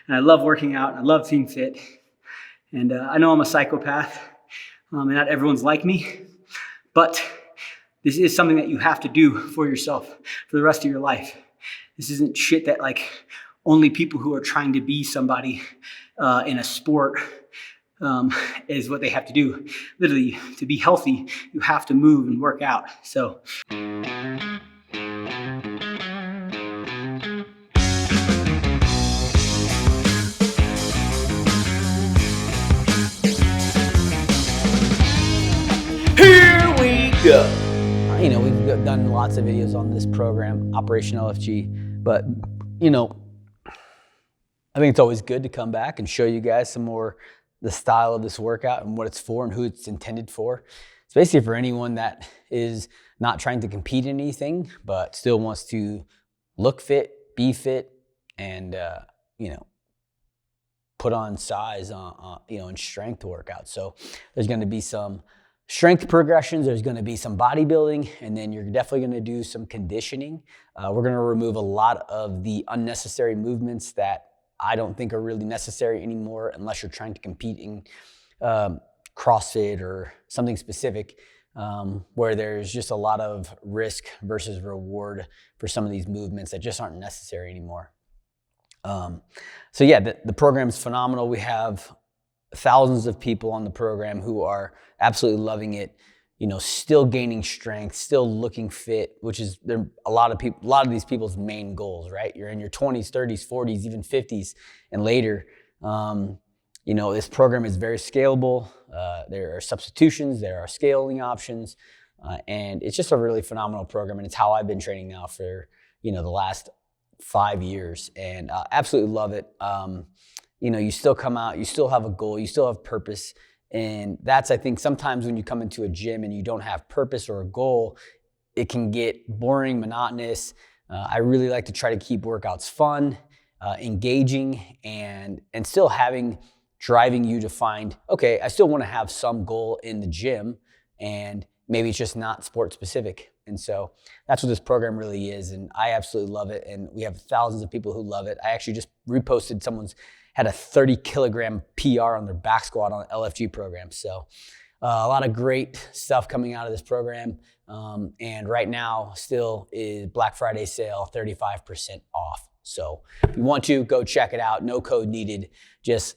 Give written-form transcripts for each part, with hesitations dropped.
And I love working out. And I love being fit. And I know I'm a psychopath, and not everyone's like me, but this is something that you have to do for yourself for the rest of your life. This isn't shit that like only people who are trying to be somebody in a sport is what they have to do. Literally, to be healthy, you have to move and work out. So. Here we go. You know, we've done lots of videos on this program, Operation LFG, but you know, I think it's always good to come back and show you guys some more the style of this workout and what it's for and who it's intended for. It's basically for anyone that is not trying to compete in anything, but still wants to look fit, be fit, and you know, put on size you know, in strength workouts. So there's going to be some strength progressions, there's going to be some bodybuilding, and then you're definitely going to do some conditioning. We're going to remove a lot of the unnecessary movements that I don't think are really necessary anymore unless you're trying to compete in CrossFit or something specific, where there's just a lot of risk versus reward for some of these movements that just aren't necessary anymore. So yeah, the program is phenomenal. We have thousands of people on the program who are absolutely loving it, you know, still gaining strength, still looking fit, which is a lot of these people's main goals, right? You're in your 20s, 30s, 40s, even 50s and later. You know, this program is very scalable. There are substitutions, there are scaling options, and it's just a really phenomenal program. And it's how I've been training now for, you know, the last 5 years, and absolutely love it. You know, you still come out, you still have a goal, you still have purpose. And that's, I think, sometimes when you come into a gym and you don't have purpose or a goal, it can get boring, monotonous. I really like to try to keep workouts fun, engaging, and still driving you to find, okay, I still want to have some goal in the gym, and maybe it's just not sport specific. And so that's what this program really is. And I absolutely love it. And we have thousands of people who love it. I actually just reposted someone's had a 30 kilogram PR on their back squat on the LFG program. So a lot of great stuff coming out of this program. And right now still is Black Friday sale, 35% off. So if you want to, go check it out. No code needed. Just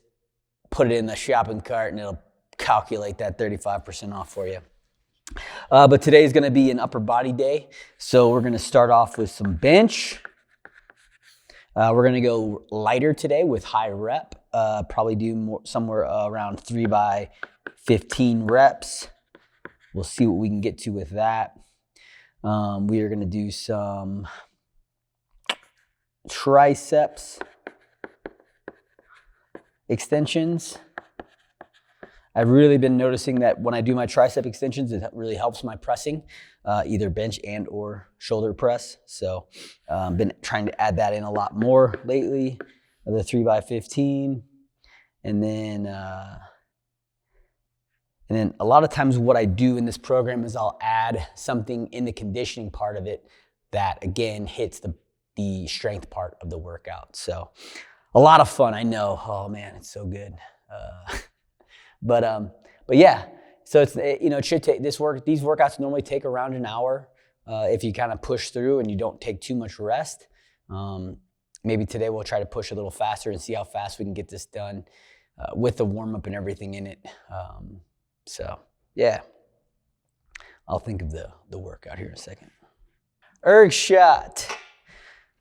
put it in the shopping cart and it'll calculate that 35% off for you. But today is going to be an upper body day. So we're going to start off with some bench. We're going to go lighter today with high rep. Probably do more, somewhere around 3 by 15 reps. We'll see what we can get to with that. We are going to do some triceps extensions. I've really been noticing that when I do my tricep extensions, it really helps my pressing, either bench and or shoulder press. So been trying to add that in a lot more lately, the 3 by 15. And then a lot of times what I do in this program is I'll add something in the conditioning part of it that again hits the strength part of the workout. So a lot of fun, I know. Oh man, it's so good. But yeah, so it's, you know, it should take these workouts normally take around an hour if you kind of push through and you don't take too much rest. Maybe today we'll try to push a little faster and see how fast we can get this done with the warm up and everything in it. So yeah, I'll think of the workout here in a second. Erg shot.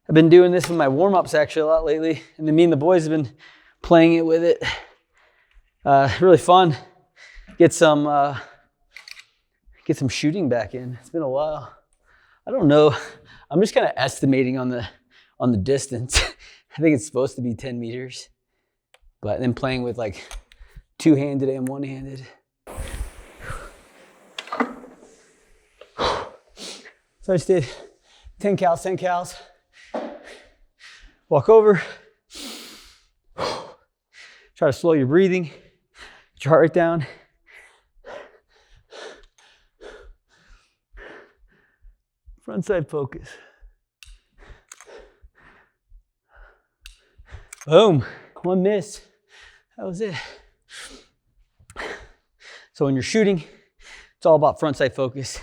I've been doing this in my warm ups actually a lot lately, and then me and the boys have been playing it with it. Really fun. Get some shooting back in. It's been a while. I don't know. I'm just kind of estimating on the distance. I think it's supposed to be 10 meters, but then playing with like two-handed and one-handed. So I just did 10 cals. Walk over. Try to slow your breathing. Get your heart rate down. Front side focus. Boom. one miss. That was it. So when you're shooting, it's all about front sight focus,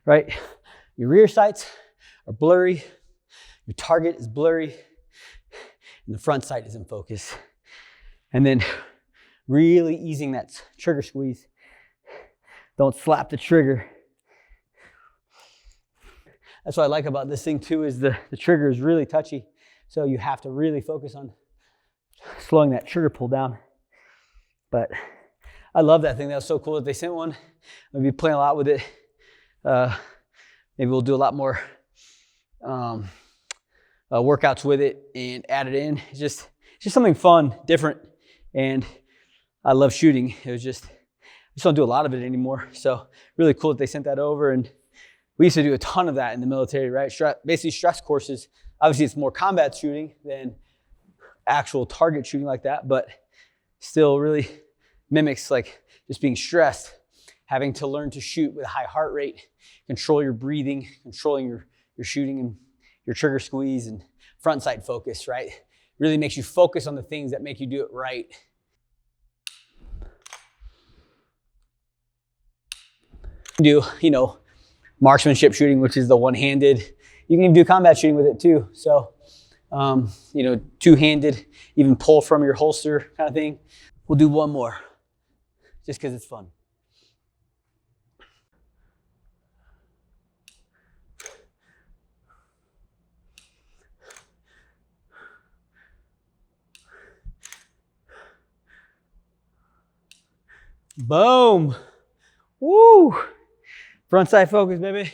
right? Your rear sights are blurry, your target is blurry, and the front sight is in focus. And then really easing that trigger squeeze. Don't slap the trigger. That's what I like about this thing too, is the trigger is really touchy. So you have to really focus on slowing that trigger pull down. But I love that thing. That was so cool that they sent one. I'll be playing a lot with it. Maybe we'll do a lot more workouts with it and add it in. It's just something fun, different, and I love shooting. It was just, I just don't do a lot of it anymore. So really cool that they sent that over. And we used to do a ton of that in the military, right? Basically stress courses. Obviously it's more combat shooting than actual target shooting like that, but still really mimics like just being stressed, having to learn to shoot with a high heart rate, control your breathing, controlling your shooting and your trigger squeeze and front sight focus, right? Really makes you focus on the things that make you do it right. Do, marksmanship shooting, which is the one-handed. You can even do combat shooting with it too. So, two-handed, even pull from your holster kind of thing. We'll do one more, just because it's fun. Boom. Woo. Front side focus, baby.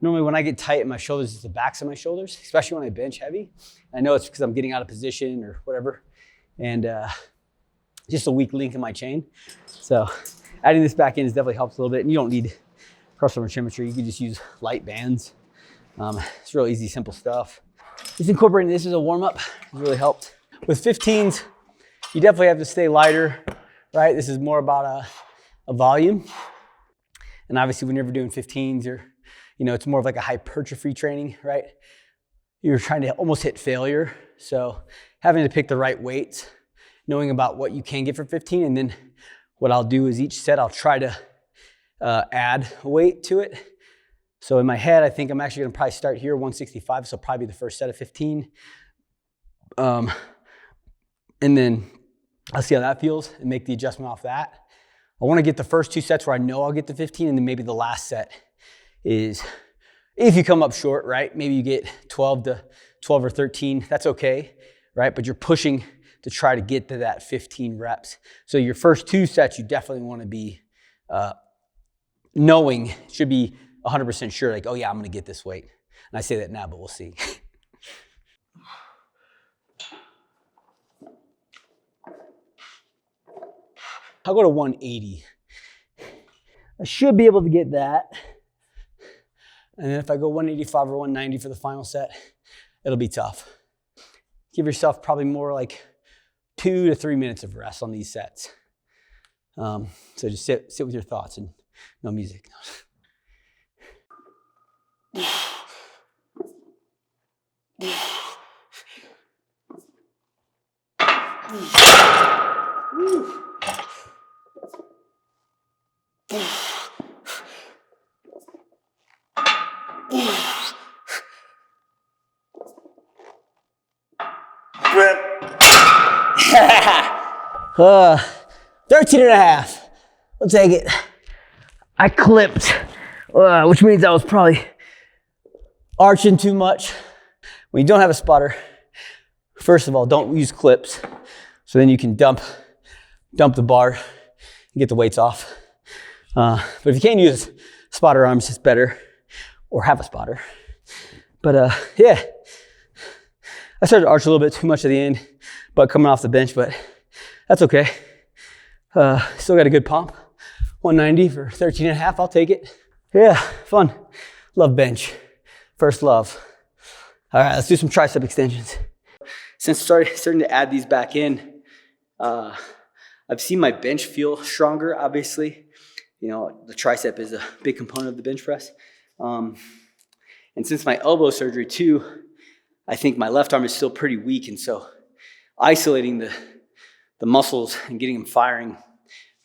Normally when I get tight in my shoulders, it's the backs of my shoulders, especially when I bench heavy. I know it's because I'm getting out of position or whatever. And just a weak link in my chain. So adding this back in definitely helps a little bit. And you don't need crossover symmetry. You can just use light bands. It's real easy, simple stuff. Just incorporating this as a warm-up has really helped. With 15s, you definitely have to stay lighter, right? This is more about a volume. And obviously when you're doing 15s, it's more of like a hypertrophy training, right? You're trying to almost hit failure. So having to pick the right weights, knowing about what you can get for 15, and then what I'll do is each set I'll try to add weight to it. So in my head, I think I'm actually gonna probably start here, 165, so probably be the first set of 15. And then I'll see how that feels and make the adjustment off that. I wanna get the first two sets where I know I'll get to 15, and then maybe the last set is, if you come up short, right? Maybe you get 12 or 13, that's okay, right? But you're pushing to try to get to that 15 reps. So your first two sets, you definitely wanna be knowing, should be 100% sure, like, oh yeah, I'm gonna get this weight. And I say that now, but we'll see. I'll go to 180. I should be able to get that. And then if I go 185 or 190 for the final set, it'll be tough. Give yourself probably more like 2 to 3 minutes of rest on these sets. So just sit with your thoughts and no music. Rip. 13 and a half. I'll take it. I clipped, which means I was probably arching too much. When you don't have a spotter, first of all, don't use clips. So then you can dump the bar and get the weights off. But if you can't use spotter arms, it's better, or have a spotter. But yeah, I started to arch a little bit too much at the end, but coming off the bench, but that's okay. Still got a good pump. 190 for 13 and a half, I'll take it. Yeah, fun. Love bench. First love. All right, let's do some tricep extensions. Since starting to add these back in, I've seen my bench feel stronger, obviously. The tricep is a big component of the bench press. And since my elbow surgery too, I think my left arm is still pretty weak. And so isolating the muscles and getting them firing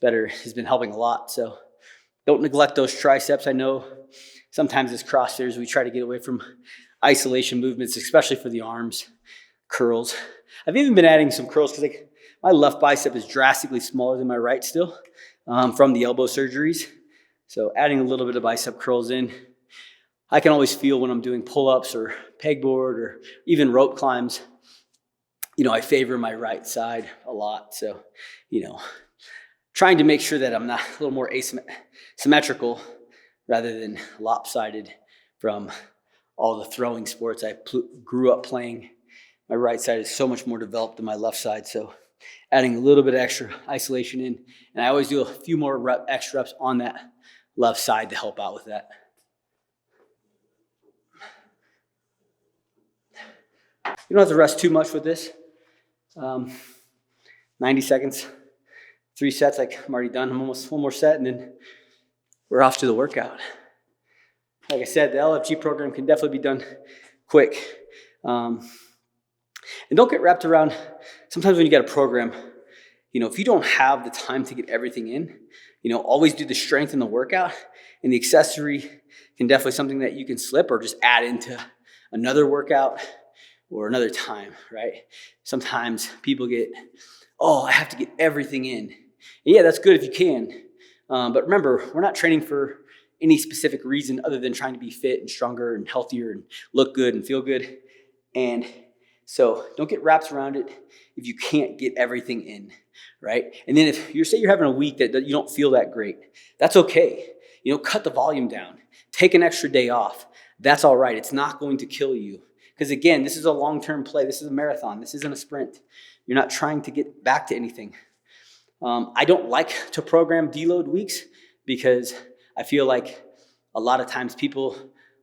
better has been helping a lot. So don't neglect those triceps. I know sometimes as CrossFitters, we try to get away from isolation movements, especially for the arms, curls. I've even been adding some curls because my left bicep is drastically smaller than my right still from the elbow surgeries. So adding a little bit of bicep curls in, I can always feel when I'm doing pull-ups or pegboard or even rope climbs, I favor my right side a lot. So, trying to make sure that I'm not a little more symmetrical rather than lopsided from all the throwing sports I grew up playing. My right side is so much more developed than my left side. So adding a little bit of extra isolation in, and I always do a few more extra reps on that left side to help out with that. You don't have to rest too much with this. 90 seconds, 3 sets, I'm already done. I'm almost one more set, and then we're off to the workout. Like I said, the LFG program can definitely be done quick. And don't get wrapped around, sometimes when you get a program, if you don't have the time to get everything in, always do the strength in the workout, and the accessory can definitely something that you can slip or just add into another workout or another time, right? Sometimes people get, I have to get everything in. And yeah, that's good if you can. But remember, we're not training for any specific reason other than trying to be fit and stronger and healthier and look good and feel good. And so don't get wrapped around it if you can't get everything in, right? And then if you say you're having a week that you don't feel that great, that's okay. Cut the volume down. Take an extra day off. That's all right. It's not going to kill you. Because again, this is a long-term play. This is a marathon. This isn't a sprint. You're not trying to get back to anything. I don't like to program deload weeks because I feel like a lot of times people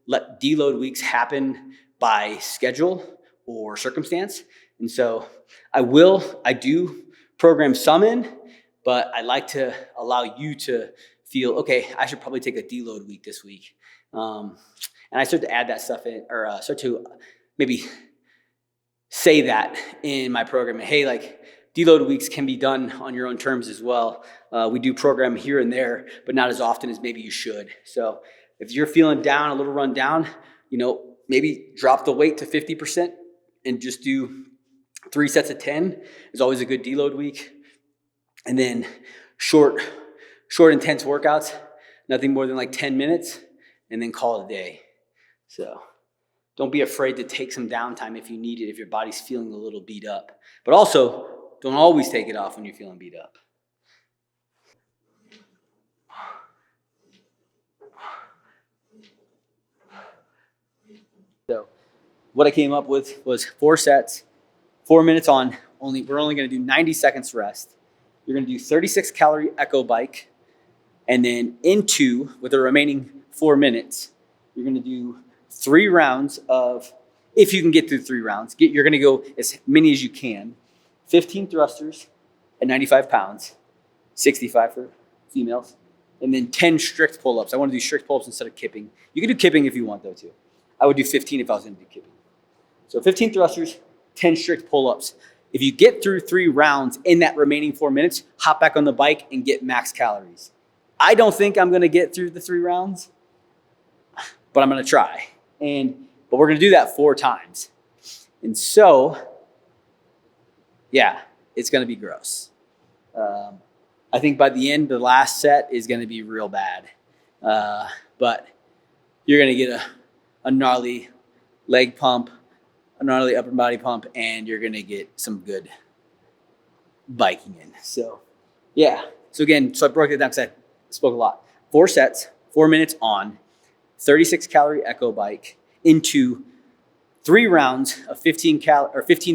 let deload weeks happen by schedule or circumstance. And so I do program some in, but I like to allow you to feel, okay, I should probably take a deload week this week. And I start to add that stuff in, or start to maybe say that in my program. Hey, deload weeks can be done on your own terms as well. We do program here and there, but not as often as maybe you should. So if you're feeling down, a little run down, maybe drop the weight to 50% and just do 3 sets of 10 is always a good deload week. And then short intense workouts, nothing more than 10 minutes, and then call it a day. So don't be afraid to take some downtime if you need it, if your body's feeling a little beat up. But also, don't always take it off when you're feeling beat up. So what I came up with was 4 sets, 4 minutes on. We're only going to do 90 seconds rest. You're going to do 36 calorie echo bike. And then with the remaining 4 minutes, you're going to do 3 rounds of, if you can get through 3 rounds, you're going to go as many as you can. 15 thrusters at 95 pounds, 65 for females, and then 10 strict pull-ups. I want to do strict pull-ups instead of kipping. You can do kipping if you want though too. I would do 15 if I was going to do kipping. So 15 thrusters, 10 strict pull-ups. If you get through 3 rounds in that remaining 4 minutes, hop back on the bike and get max calories. I don't think I'm going to get through the 3 rounds, but I'm going to try. But we're going to do that 4 times. And so, yeah, it's going to be gross. I think by the end, the last set is going to be real bad. But you're going to get a gnarly leg pump, a gnarly upper body pump, and you're going to get some good biking in. So, yeah. So again, I broke it down because I spoke a lot. 4 sets, 4 minutes on, 36 calorie echo bike into 3 rounds of 15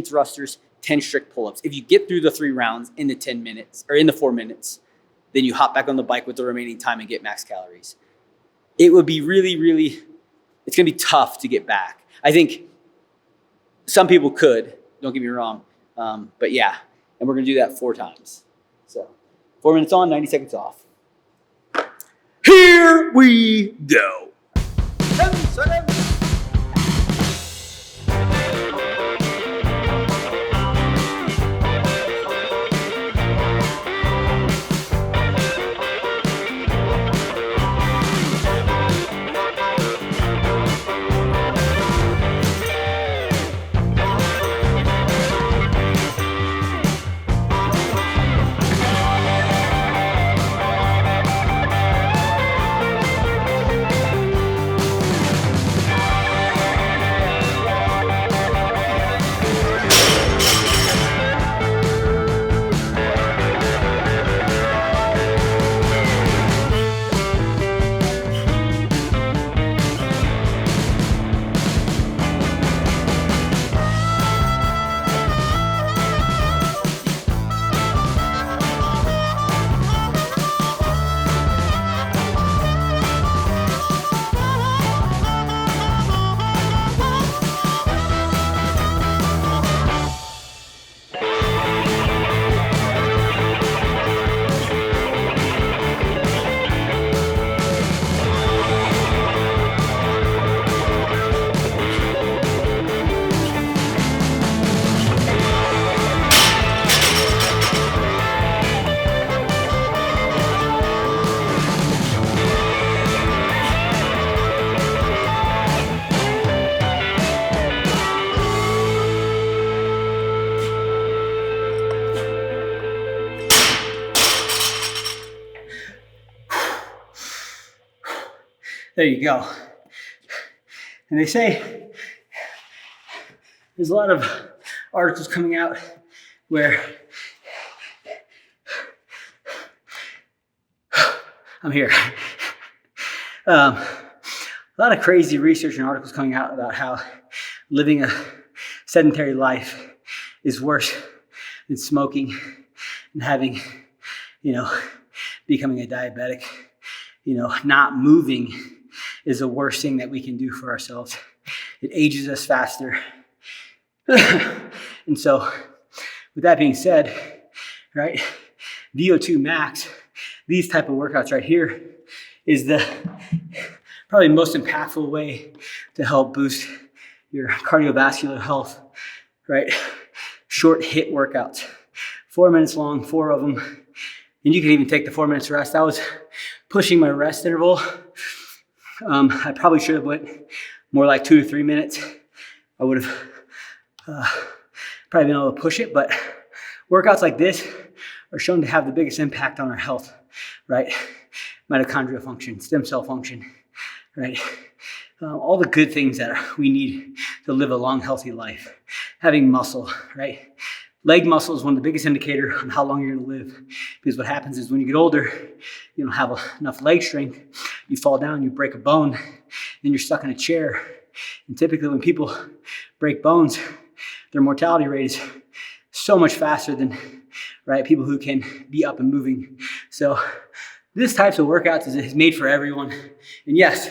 thrusters, 10 strict pull-ups. If you get through the 3 rounds in the 10 minutes or in the 4 minutes, then you hop back on the bike with the remaining time and get max calories. It would be really, really, it's going to be tough to get back. I think some people could, don't get me wrong. But yeah, and we're going to do that 4 times. So 4 minutes on, 90 seconds off. Here we go. 10 seconds. There you go. And they say there's a lot of articles coming out where I'm here. A lot of crazy research and articles coming out about how living a sedentary life is worse than smoking and having, becoming a diabetic. Not moving is the worst thing that we can do for ourselves. It ages us faster. And so, with that being said, right, VO2 max, these type of workouts right here is the probably most impactful way to help boost your cardiovascular health, right? Short HIIT workouts, 4 minutes long, 4 of them. And you can even take the 4 minutes rest. I was pushing my rest interval. I probably should have went more like 2 to 3 minutes. I would have probably been able to push it, but workouts like this are shown to have the biggest impact on our health, right? Mitochondrial function, stem cell function, right? All the good things that we need to live a long, healthy life. Having muscle, right? Leg muscle is one of the biggest indicators on how long you're gonna live. Because what happens is when you get older, you don't have enough leg strength, you fall down, you break a bone, then you're stuck in a chair. And typically when people break bones, their mortality rate is so much faster than, right, people who can be up and moving. So this types of workouts is made for everyone. And yes,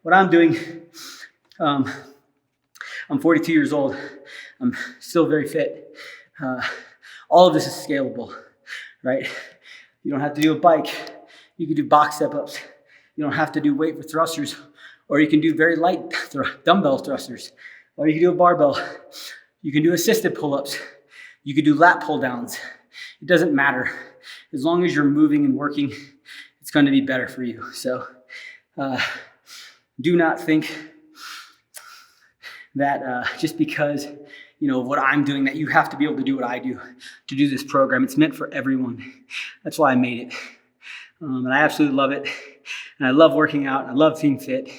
what I'm doing, I'm 42 years old. I'm still very fit. All of this is scalable, right? You don't have to do a bike. You can do box step-ups. You don't have to do weight for thrusters, or you can do very light dumbbell thrusters, or you can do a barbell. You can do assisted pull-ups. You can do lat pull-downs. It doesn't matter. As long as you're moving and working, it's going to be better for you. So do not think that just because of what I'm doing, that you have to be able to do what I do to do this program. It's meant for everyone. That's why I made it. And I absolutely love it. And I love working out. I love being fit.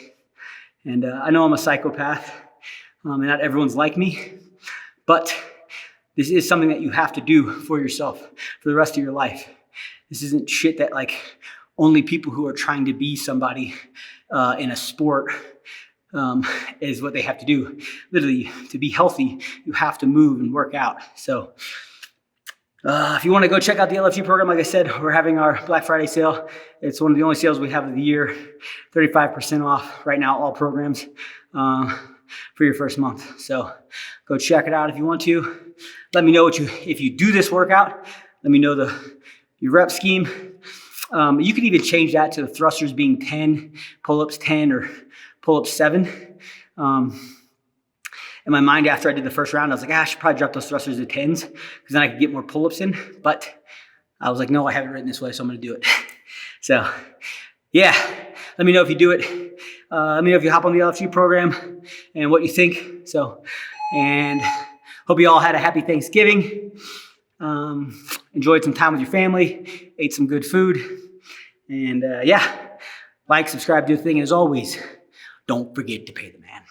And I know I'm a psychopath. And not everyone's like me. But this is something that you have to do for yourself for the rest of your life. This isn't shit that only people who are trying to be somebody in a sport is what they have to do. Literally, to be healthy, you have to move and work out. So if you want to go check out the LFG program, like I said, we're having our Black Friday sale. It's one of the only sales we have of the year. 35% off right now, all programs for your first month. So go check it out if you want to. Let me know if you do this workout. Let me know your rep scheme. You could even change that to the thrusters being 10, pull-ups 10, or pull-ups 7. In my mind, after I did the first round, I was like, I should probably drop those thrusters to 10s because then I could get more pull-ups in. But I was like, no, I have it written this way, so I'm going to do it. So, yeah, let me know if you do it. Let me know if you hop on the LFG program and what you think. So, and hope you all had a happy Thanksgiving. Enjoyed some time with your family, ate some good food. And like, subscribe, do the thing. And as always, don't forget to pay the man.